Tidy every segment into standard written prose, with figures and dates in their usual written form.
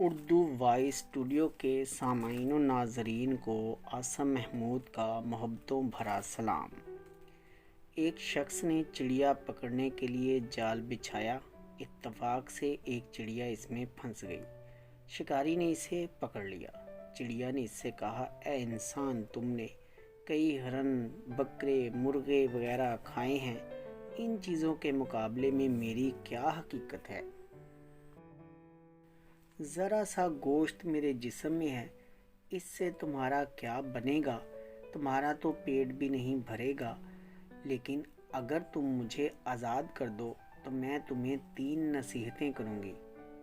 Urdu voice studio کے سامعین و ناظرین کو عاصم محمود کا محبتوں بھرا سلام۔ ایک شخص نے چڑیا پکڑنے کے لیے جال بچھایا۔ اتفاق سے ایک چڑیا اس میں پھنس گئی۔ شکاری نے اسے پکڑ لیا۔ چڑیا نے اس سے کہا، اے انسان، تم نے کئی ہرن، بکرے، مرغے وغیرہ کھائے ہیں، ان چیزوں کے مقابلے میں میری کیا حقیقت ہے؟ ذرا سا گوشت میرے جسم میں ہے، اس سے تمہارا کیا بنے گا؟ تمہارا تو پیٹ بھی نہیں بھرے گا۔ لیکن اگر تم مجھے آزاد کر دو تو میں تمہیں 3 نصیحتیں کروں گی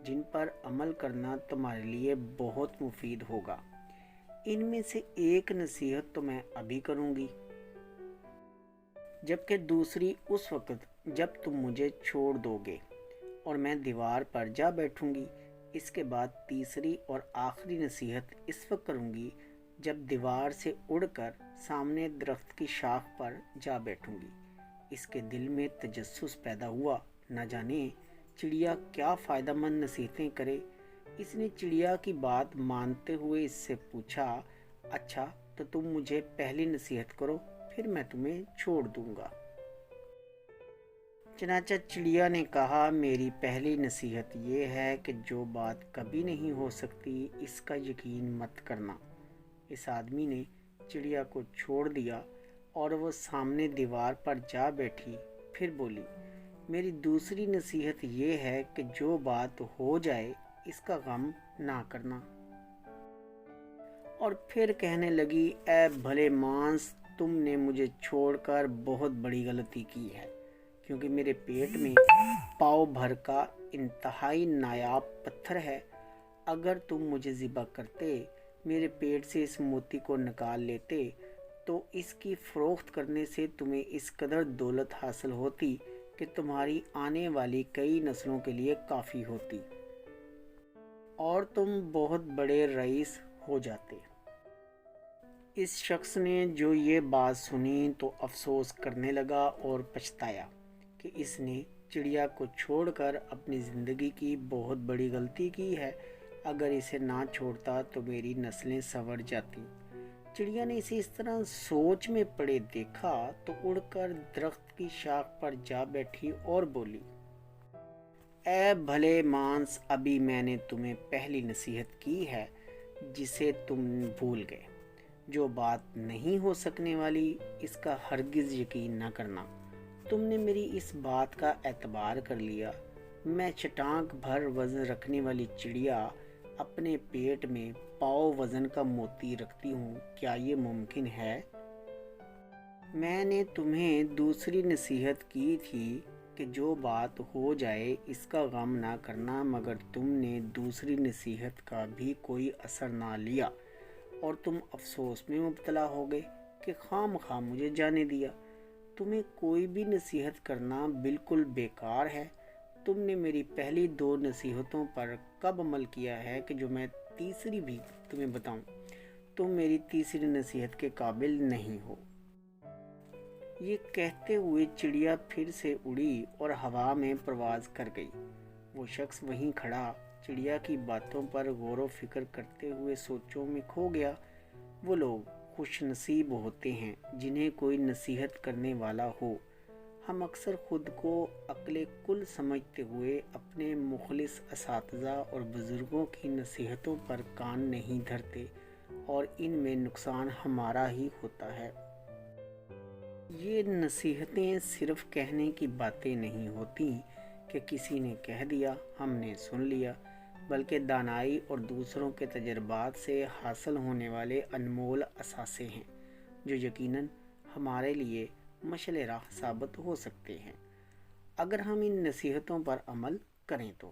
جن پر عمل کرنا تمہارے لیے بہت مفید ہوگا۔ ان میں سے ایک نصیحت تو میں ابھی کروں گی، جبکہ دوسری اس وقت جب تم مجھے چھوڑ دو گے اور میں دیوار پر جا بیٹھوں گی۔ اس کے بعد تیسری اور آخری نصیحت اس وقت کروں گی جب دیوار سے اڑ کر سامنے درخت کی شاخ پر جا بیٹھوں گی۔ اس کے دل میں تجسس پیدا ہوا، نہ جانے چڑیا کیا فائدہ مند نصیحتیں کرے۔ اس نے چڑیا کی بات مانتے ہوئے اس سے پوچھا، اچھا تو تم مجھے پہلی نصیحت کرو، پھر میں تمہیں چھوڑ دوں گا۔ چنانچہ چڑیا نے کہا، میری پہلی نصیحت یہ ہے کہ جو بات کبھی نہیں ہو سکتی اس کا یقین مت کرنا۔ اس آدمی نے چڑیا کو چھوڑ دیا اور وہ سامنے دیوار پر جا بیٹھی۔ پھر بولی، میری دوسری نصیحت یہ ہے کہ جو بات ہو جائے اس کا غم نہ کرنا۔ اور پھر کہنے لگی، اے بھلے مانس، تم نے مجھے چھوڑ کر بہت بڑی غلطی کی ہے، کیونکہ میرے پیٹ میں پاؤ بھر کا انتہائی نایاب پتھر ہے۔ اگر تم مجھے ذبح کرتے، میرے پیٹ سے اس موتی کو نکال لیتے، تو اس کی فروخت کرنے سے تمہیں اس قدر دولت حاصل ہوتی کہ تمہاری آنے والی کئی نسلوں کے لیے کافی ہوتی اور تم بہت بڑے رئیس ہو جاتے۔ اس شخص نے جو یہ بات سنی تو افسوس کرنے لگا اور پچھتایا کہ اس نے چڑیا کو چھوڑ کر اپنی زندگی کی بہت بڑی غلطی کی ہے۔ اگر اسے نہ چھوڑتا تو میری نسلیں سنور جاتی۔ چڑیا نے اسے اس طرح سوچ میں پڑے دیکھا تو اڑ کر درخت کی شاخ پر جا بیٹھی اور بولی، اے بھلے مانس، ابھی میں نے تمہیں پہلی نصیحت کی ہے جسے تم بھول گئے۔ جو بات نہیں ہو سکنے والی اس کا ہرگز یقین نہ کرنا۔ تم نے میری اس بات کا اعتبار کر لیا۔ میں چٹانک بھر وزن رکھنے والی چڑیا اپنے پیٹ میں پاؤ وزن کا موتی رکھتی ہوں، کیا یہ ممکن ہے؟ میں نے تمہیں دوسری نصیحت کی تھی کہ جو بات ہو جائے اس کا غم نہ کرنا، مگر تم نے دوسری نصیحت کا بھی کوئی اثر نہ لیا اور تم افسوس میں مبتلا ہو گئے کہ خواہ مخواہ مجھے جانے دیا۔ تمہیں کوئی بھی نصیحت کرنا بالکل بیکار ہے۔ تم نے میری پہلی 2 نصیحتوں پر کب عمل کیا ہے کہ جو میں تیسری بھی تمہیں بتاؤں؟ تم میری تیسری نصیحت کے قابل نہیں ہو۔ یہ کہتے ہوئے چڑیا پھر سے اڑی اور ہوا میں پرواز کر گئی۔ وہ شخص وہیں کھڑا چڑیا کی باتوں پر غور و فکر کرتے ہوئے سوچوں میں کھو گیا۔ وہ لوگ خوش نصیب ہوتے ہیں جنہیں کوئی نصیحت کرنے والا ہو۔ ہم اکثر خود کو عقل کل سمجھتے ہوئے اپنے مخلص اساتذہ اور بزرگوں کی نصیحتوں پر کان نہیں دھرتے اور ان میں نقصان ہمارا ہی ہوتا ہے۔ یہ نصیحتیں صرف کہنے کی باتیں نہیں ہوتی کہ کسی نے کہہ دیا ہم نے سن لیا، بلکہ دانائی اور دوسروں کے تجربات سے حاصل ہونے والے انمول اثاثے ہیں جو یقیناً ہمارے لیے مشعل راہ ثابت ہو سکتے ہیں اگر ہم ان نصیحتوں پر عمل کریں تو۔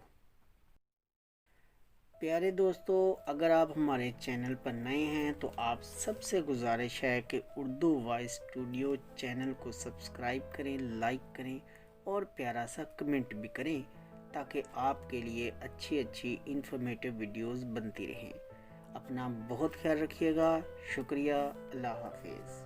پیارے دوستو، اگر آپ ہمارے چینل پر نئے ہیں تو آپ سب سے گزارش ہے کہ اردو وائس اسٹوڈیو چینل کو سبسکرائب کریں، لائک کریں اور پیارا سا کمنٹ بھی کریں تاکہ آپ کے لیے اچھی انفارمیٹیو ویڈیوز بنتی رہیں۔ اپنا بہت خیال رکھیے گا۔ شکریہ۔ اللہ حافظ۔